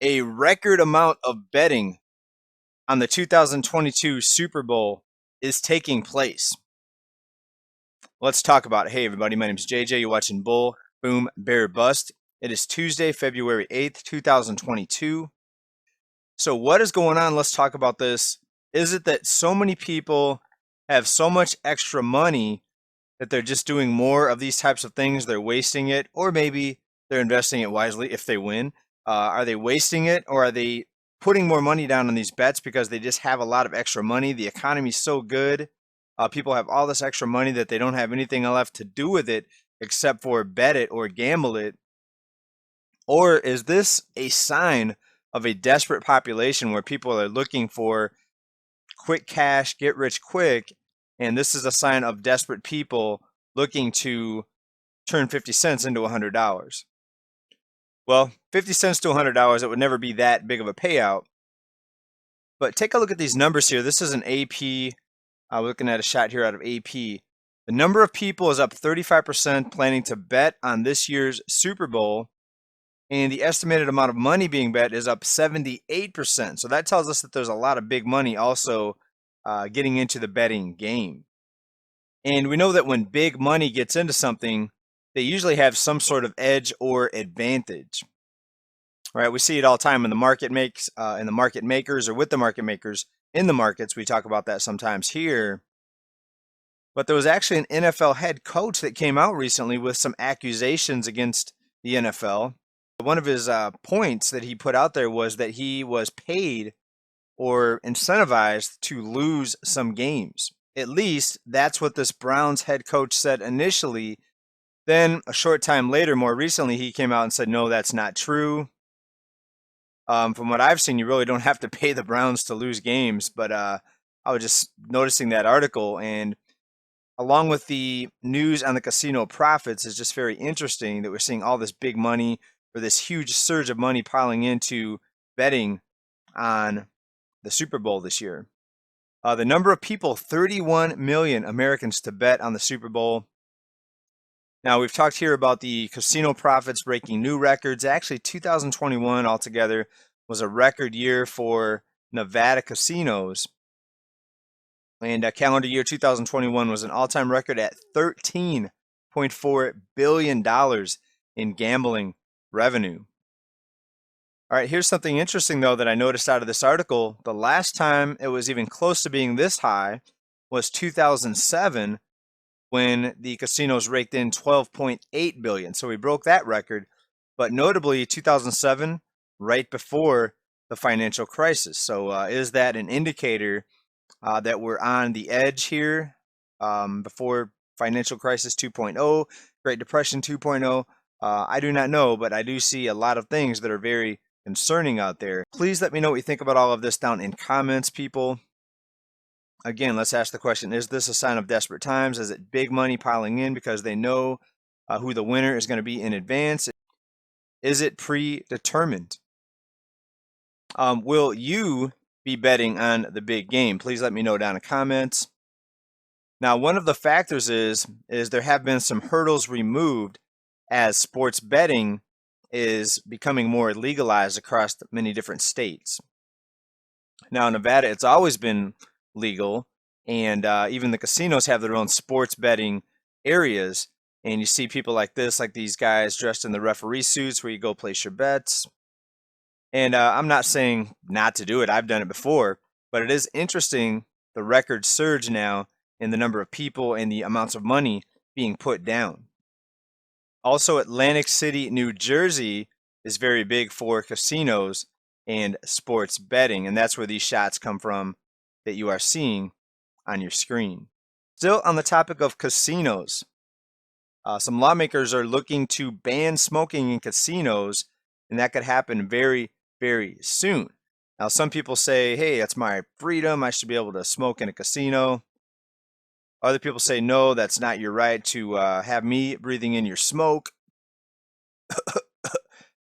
A record amount of betting on the 2022 Super Bowl is taking place. Let's talk about it. Hey, everybody, my name is JJ. You're watching Bull, Boom, Bear, Bust. It is Tuesday, February 8th, 2022. So, what is going on? Let's talk about this. Is it that so many people have so much extra money that they're just doing more of these types of things? They're wasting it, or maybe they're investing it wisely if they win. Are they wasting it, or are they putting more money down on these bets because they just have a lot of extra money? The economy's so good. People have all this extra money that they don't have anything left to do with it except for bet it or gamble it. Or is this a sign of a desperate population where people are looking for quick cash, get rich quick, and this is a sign of desperate people looking to turn 50 cents into $100? Well, 50 cents to $100, it would never be that big of a payout. But take a look at these numbers here. This is an AP. We're looking at a shot here out of AP. The number of people is up 35% planning to bet on this year's Super Bowl, and the estimated amount of money being bet is up 78%. So that tells us that there's a lot of big money also getting into the betting game. And we know that when big money gets into something, they usually have some sort of edge or advantage. Right? We see it all the time in the market in the market makers, or with the market makers in the markets. We talk about that sometimes here. But there was actually an NFL head coach that came out recently with some accusations against the NFL. One of his points that he put out there was that he was paid or incentivized to lose some games. At least that's what this Browns head coach said initially. Then a short time later, more recently, he came out and said, no, that's not true. From what I've seen, you really don't have to pay the Browns to lose games. But I was just noticing that article, and along with the news on the casino profits, is just very interesting that we're seeing all this big money, or this huge surge of money piling into betting on the Super Bowl this year. The number of people, 31 million Americans to bet on the Super Bowl. Now, we've talked here about the casino profits breaking new records. Actually, 2021 altogether was a record year for Nevada casinos. And calendar year 2021 was an all-time record at $13.4 billion in gambling revenue. All right, here's something interesting, though, that I noticed out of this article. The last time it was even close to being this high was 2007, when the casinos raked in $12.8 billion. So we broke that record. But notably, 2007, right before the financial crisis. So is that an indicator that we're on the edge here before financial crisis 2.0, Great Depression 2.0? I do not know, but I do see a lot of things that are very concerning out there. Please let me know what you think about all of this down in comments, people. Again, let's ask the question, is this a sign of desperate times? Is it big money piling in because they know who the winner is going to be in advance? Is it predetermined? Will you be betting on the big game? Please let me know down in the comments. Now, one of the factors is there have been some hurdles removed as sports betting is becoming more legalized across many different states. Now, in Nevada, it's always been legal, and even the casinos have their own sports betting areas. And you see people like this, like these guys dressed in the referee suits where you go place your bets. And I'm not saying not to do it. I've done it before, but it is interesting the record surge now in the number of people and the amounts of money being put down. Also, Atlantic City, New Jersey is very big for casinos and sports betting, and that's where these shots come from that you are seeing on your screen. Still on the topic of casinos, some lawmakers are looking to ban smoking in casinos, and that could happen very, very soon. Now, some people say, hey, that's my freedom. I should be able to smoke in a casino. Other people say, no, that's not your right to have me breathing in your smoke.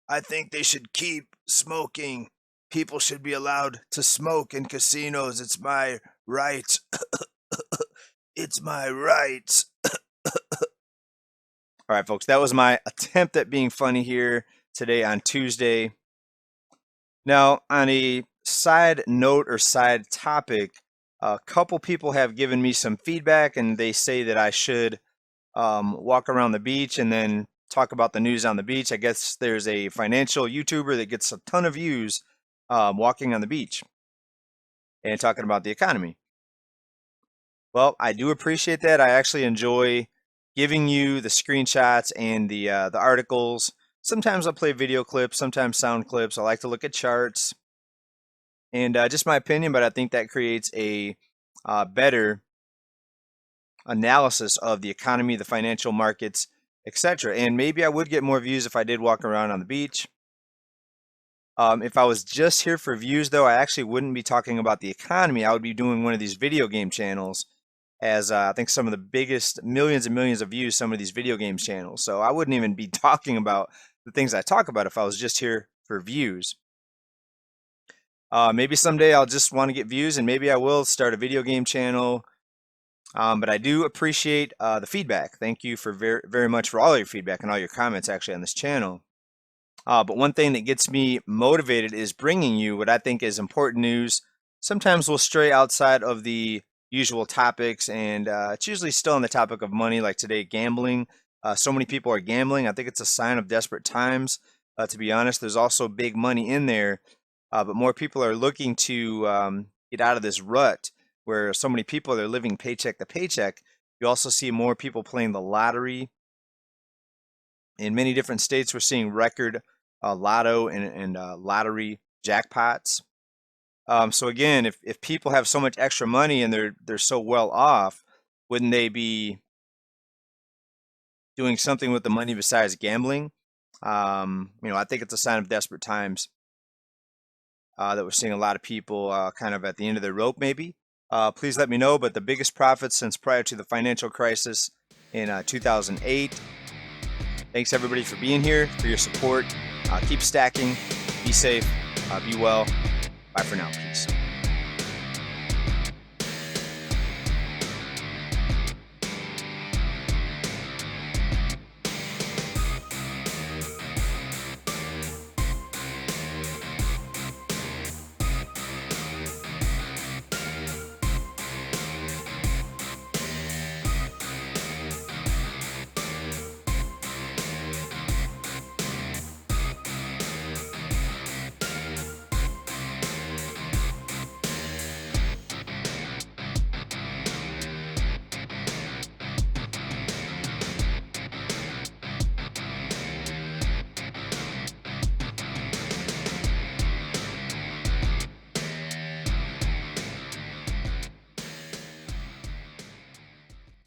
I think they should keep smoking. People should be allowed to smoke in casinos. It's my right. It's my right. All right, folks, that was my attempt at being funny here today on Tuesday. Now, on a side note or side topic, a couple people have given me some feedback, and they say that I should walk around the beach and then talk about the news on the beach. I guess there's a financial YouTuber that gets a ton of views walking on the beach and talking about the economy. Well, I do appreciate that. I actually enjoy giving you the screenshots and the articles. Sometimes I'll play video clips, sometimes sound clips. I like to look at charts and just my opinion, but I think that creates a better analysis of the economy, the financial markets, etc. And maybe I would get more views if I did walk around on the beach. If I was just here for views, though, I actually wouldn't be talking about the economy. I would be doing one of these video game channels, as I think some of the biggest millions and millions of views, some of these video games channels. So I wouldn't even be talking about the things I talk about if I was just here for views. Maybe someday I'll just want to get views, and maybe I will start a video game channel. But I do appreciate the feedback. Thank you for very much for all your feedback and all your comments actually on this channel. But one thing that gets me motivated is bringing you what I think is important news. Sometimes we'll stray outside of the usual topics, and it's usually still on the topic of money, like today, gambling. So many people are gambling. I think it's a sign of desperate times. To be honest, there's also big money in there, but more people are looking to get out of this rut where so many people are living paycheck to paycheck. You also see more people playing the lottery. In many different states, we're seeing record lotto and lottery jackpots. So again, if people have so much extra money and they're so well off, wouldn't they be doing something with the money besides gambling? I think it's a sign of desperate times that we're seeing a lot of people kind of at the end of their rope, maybe. Please let me know. But the biggest profits since prior to the financial crisis in 2008. Thanks everybody for being here, for your support. Keep stacking. Be safe. Be well. Bye for now. Peace.